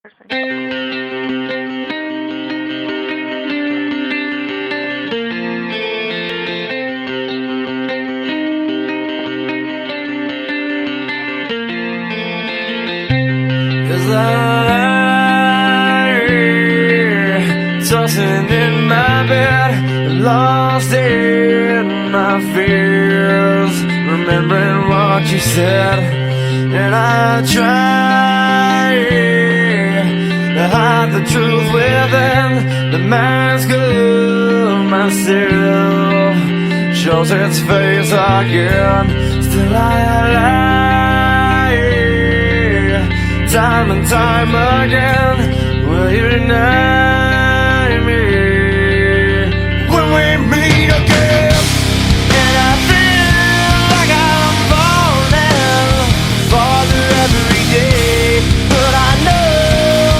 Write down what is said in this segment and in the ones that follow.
'Cause I tossing in my bed, lost in my fears, remembering what you said, and I try to hide the truth within. The mask of myself shows its face again. Still I lie, time and time again. Will you deny me when we meet again? And I feel like I'm falling farther every day, but I know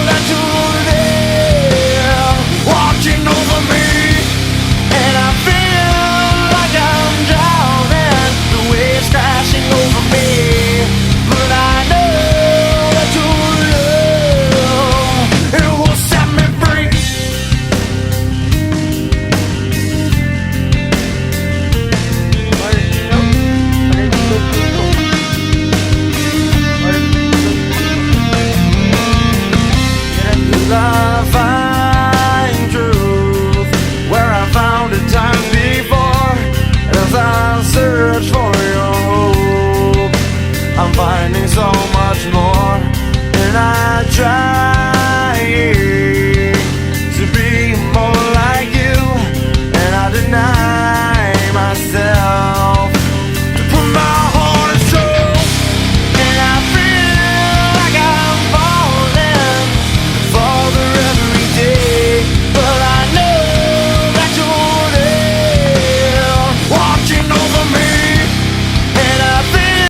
that you're there watching over me. And I feel like I'm drowning, the waves crashing over me, but I know that your love, it will set me free. Love